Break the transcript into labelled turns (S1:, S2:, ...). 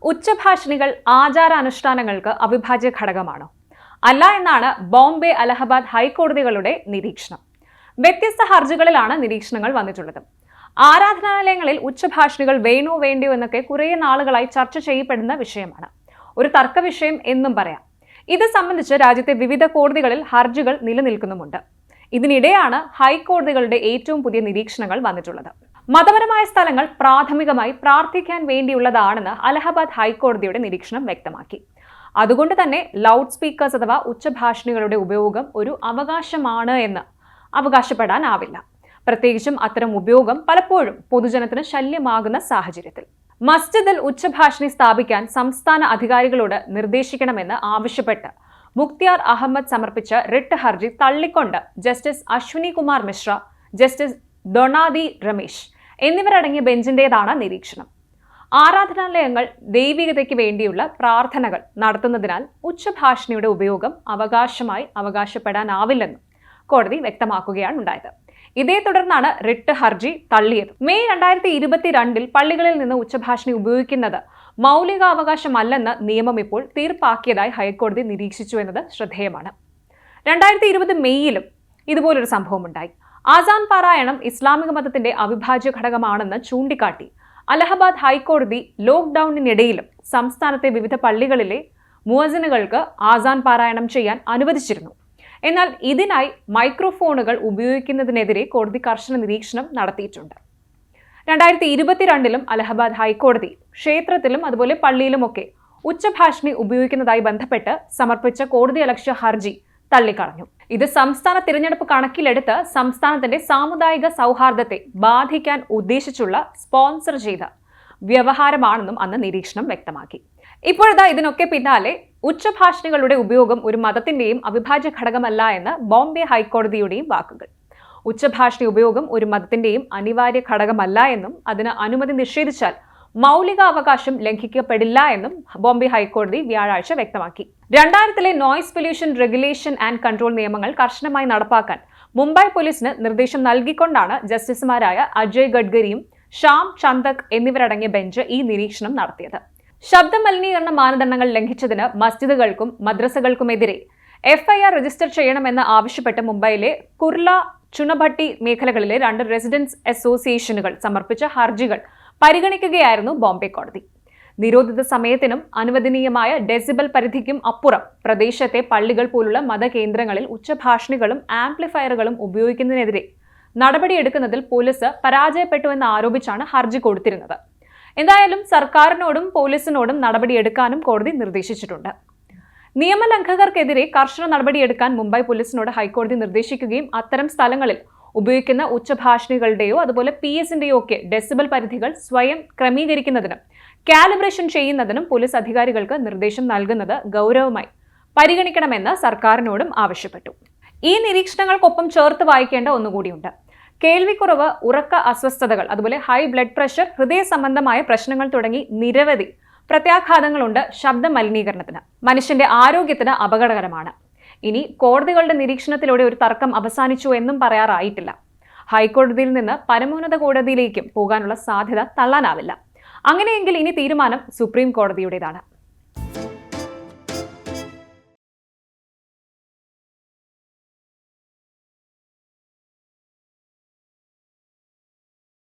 S1: ഉച്ചഭാഷിണികൾ ആചാരാനുഷ്ഠാനങ്ങൾക്ക് അവിഭാജ്യ ഘടകമാണോ? അല്ല എന്നാണ് ബോംബെ, അലഹബാദ് ഹൈക്കോടതികളുടെ നിരീക്ഷണം. വ്യത്യസ്ത ഹർജികളിലാണ് നിരീക്ഷണങ്ങൾ വന്നിട്ടുള്ളത്. ആരാധനാലയങ്ങളിൽ ഉച്ചഭാഷിണികൾ വേണോ വേണ്ടയോ എന്നൊക്കെ കുറേ നാളുകളായി ചർച്ച ചെയ്യപ്പെടുന്ന വിഷയമാണ്. ഒരു തർക്ക വിഷയം എന്നും പറയാം. ഇത് സംബന്ധിച്ച് രാജ്യത്തെ വിവിധ കോടതികളിൽ ഹർജികൾ നിലനിൽക്കുന്നുമുണ്ട്. ഇതിനിടെയാണ് ഹൈക്കോടതികളുടെ ഏറ്റവും പുതിയ നിരീക്ഷണങ്ങൾ വന്നിട്ടുള്ളത്. മതപരമായ സ്ഥലങ്ങൾ പ്രാഥമികമായി പ്രാർത്ഥിക്കാൻ വേണ്ടിയുള്ളതാണെന്ന് അലഹബാദ് ഹൈക്കോടതിയുടെ നിരീക്ഷണം വ്യക്തമാക്കി. അതുകൊണ്ട് തന്നെ ലൗഡ് സ്പീക്കേഴ്സ് അഥവാ ഉച്ചഭാഷിണികളുടെ ഉപയോഗം ഒരു അവകാശമാണ് എന്ന് അവകാശപ്പെടാനാവില്ല. പ്രത്യേകിച്ചും അത്തരം ഉപയോഗം പലപ്പോഴും പൊതുജനത്തിന് ശല്യമാകുന്ന സാഹചര്യത്തിൽ. മസ്ജിദിൽ ഉച്ചഭാഷിണി സ്ഥാപിക്കാൻ സംസ്ഥാന അധികാരികളോട് നിർദ്ദേശിക്കണമെന്ന് ആവശ്യപ്പെട്ട് മുക്തിയാർ അഹമ്മദ് സമർപ്പിച്ച റിട്ട് ഹർജി തള്ളിക്കൊണ്ട് ജസ്റ്റിസ് അശ്വിനി കുമാർ മിശ്ര, ജസ്റ്റിസ് ഡൊണാദി രമേശ് എന്നിവരടങ്ങിയ ബെഞ്ചിന്റേതാണ് നിരീക്ഷണം. ആരാധനാലയങ്ങൾ ദൈവികതയ്ക്ക് വേണ്ടിയുള്ള പ്രാർത്ഥനകൾ നടത്തുന്നതിനാൽ ഉച്ചഭാഷിണിയുടെ ഉപയോഗം അവകാശമായി അവകാശപ്പെടാനാവില്ലെന്നും കോടതി വ്യക്തമാക്കുകയാണ് ഉണ്ടായത്. ഇതേ തുടർന്നാണ് റിട്ട് ഹർജി തള്ളിയത്. മെയ് 2022 പള്ളികളിൽ നിന്ന് ഉച്ചഭാഷിണി ഉപയോഗിക്കുന്നത് മൗലികാവകാശമല്ലെന്ന് നിയമം ഇപ്പോൾ തീർപ്പാക്കിയതായി ഹൈക്കോടതി നിരീക്ഷിച്ചു എന്നത് ശ്രദ്ധേയമാണ്. 2020 മെയ്യിലും ഇതുപോലൊരു സംഭവം ഉണ്ടായി. ആസാൻ പാരായണം ഇസ്ലാമിക മതത്തിന്റെ അവിഭാജ്യ ഘടകമാണെന്ന് ചൂണ്ടിക്കാട്ടി അലഹബാദ് ഹൈക്കോടതി ലോക്ക്ഡൌണിനിടയിലും സംസ്ഥാനത്തെ വിവിധ പള്ളികളിലെ മുഅസിനുകൾക്ക് ആസാൻ പാരായണം ചെയ്യാൻ അനുവദിച്ചിരുന്നു. എന്നാൽ ഇതിനായി മൈക്രോഫോണുകൾ ഉപയോഗിക്കുന്നതിനെതിരെ കോടതി കർശന നിരീക്ഷണം നടത്തിയിട്ടുണ്ട്. 2022 അലഹബാദ് ഹൈക്കോടതി ക്ഷേത്രത്തിലും അതുപോലെ പള്ളിയിലുമൊക്കെ ഉച്ചഭാഷിണി ഉപയോഗിക്കുന്നതായി ബന്ധപ്പെട്ട് സമർപ്പിച്ച കോടതിയലക്ഷ്യ ഹർജി തള്ളിക്കളഞ്ഞു. ഇത് സംസ്ഥാന തിരഞ്ഞെടുപ്പ് കണക്കിലെടുത്ത് സംസ്ഥാനത്തിന്റെ സാമുദായിക സൗഹാർദ്ദത്തെ ബാധിക്കാൻ ഉദ്ദേശിച്ചുള്ള സ്പോൺസർ ചെയ്ത വ്യവഹാരമാണെന്നും അന്ന് നിരീക്ഷണം വ്യക്തമാക്കി. ഇപ്പോഴത്തെ ഇതിനൊക്കെ പിന്നാലെ ഉച്ചഭാഷിണികളുടെ ഉപയോഗം ഒരു മതത്തിന്റെയും അവിഭാജ്യ ഘടകമല്ല എന്ന് ബോംബെ ഹൈക്കോടതിയുടെയും വാക്കുകൾ. ഉച്ചഭാഷിണി ഉപയോഗം ഒരു മതത്തിന്റെയും അനിവാര്യ ഘടകമല്ല എന്നും അതിന് അനുമതി നിഷേധിച്ചാൽ മൗലികാവകാശം ലംഘിക്കപ്പെടില്ല എന്നും ബോംബെ ഹൈക്കോടതി വ്യാഴാഴ്ച വ്യക്തമാക്കി. 2000 noise pollution regulation and control നിയമങ്ങൾ കർശനമായി നടപ്പാക്കാൻ മുംബൈ പോലീസിന് നിർദ്ദേശം നൽകിക്കൊണ്ടാണ് ജസ്റ്റിസുമാരായ അജയ് ഗഡ്കരിയും ശ്യാം ചന്ദക് എന്നിവരടങ്ങിയ ബെഞ്ച് ഈ നിരീക്ഷണം നടത്തിയത്. ശബ്ദ മലിനീകരണ മാനദണ്ഡങ്ങൾ ലംഘിച്ചതിന് മസ്ജിദുകൾക്കും മദ്രസകൾക്കുമെതിരെ FIR രജിസ്റ്റർ ചെയ്യണമെന്ന് ആവശ്യപ്പെട്ട് മുംബൈയിലെ കുർല, ചുനഭട്ടി മേഖലകളിലെ 2 റെസിഡൻസ് അസോസിയേഷനുകൾ സമർപ്പിച്ച ഹർജികൾ പരിഗണിക്കുകയായിരുന്നു ബോംബെ കോടതി. നിരോധിത സമയത്തിനും അനുവദനീയമായ ഡെസിബൽ പരിധിക്കും അപ്പുറം പ്രദേശത്തെ പള്ളികൾ പോലുള്ള മതകേന്ദ്രങ്ങളിൽ ഉച്ചഭാഷിണികളും ആംപ്ലിഫയറുകളും ഉപയോഗിക്കുന്നതിനെതിരെ നടപടിയെടുക്കുന്നതിൽ പോലീസ് പരാജയപ്പെട്ടുവെന്ന് ആരോപിച്ചാണ് ഹർജി കൊടുത്തിരുന്നത്. എന്തായാലും സർക്കാരിനോടും പോലീസിനോടും നടപടിയെടുക്കാനും കോടതി നിർദ്ദേശിച്ചിട്ടുണ്ട്. നിയമലംഘകർക്കെതിരെ കർശന നടപടിയെടുക്കാൻ മുംബൈ പോലീസിനോട് ഹൈക്കോടതി നിർദ്ദേശിക്കുകയും അത്തരം സ്ഥലങ്ങളിൽ ഉപയോഗിക്കുന്ന ഉച്ചഭാഷിണികളുടെയോ അതുപോലെ PS-ന്റെയോ ഒക്കെ ഡെസിബൽ പരിധികൾ സ്വയം ക്രമീകരിക്കുന്നതിനും കാലിബ്രേഷൻ ചെയ്യുന്നതിനും പോലീസ് അധികാരികൾക്ക് നിർദ്ദേശം നൽകുന്നത് ഗൗരവമായി പരിഗണിക്കണമെന്ന് സർക്കാരിനോടും ആവശ്യപ്പെട്ടു. ഈ നിരീക്ഷണങ്ങൾക്കൊപ്പം ചേർത്ത് വായിക്കേണ്ട ഒന്നുകൂടിയുണ്ട്. കേൾവിക്കുറവ്, ഉറക്ക അസ്വസ്ഥതകൾ, അതുപോലെ ഹൈ ബ്ലഡ് പ്രഷർ, ഹൃദയ സംബന്ധമായ പ്രശ്നങ്ങൾ തുടങ്ങി നിരവധി പ്രത്യാഘാതങ്ങളുണ്ട് ശബ്ദ മലിനീകരണത്തിന്. മനുഷ്യന്റെ ആരോഗ്യത്തിന് അപകടകരമാണ്. ഇനി കോടതികളുടെ നിരീക്ഷണത്തിലൂടെ ഒരു തർക്കം അവസാനിച്ചു എന്നും പറയാറായിട്ടില്ല. ഹൈക്കോടതിയിൽ നിന്ന് പരമോന്നത കോടതിയിലേക്കും പോകാനുള്ള സാധ്യത തള്ളാനാവില്ല. അങ്ങനെയെങ്കിൽ ഇനി തീരുമാനം സുപ്രീം കോടതിയുടേതാണ്.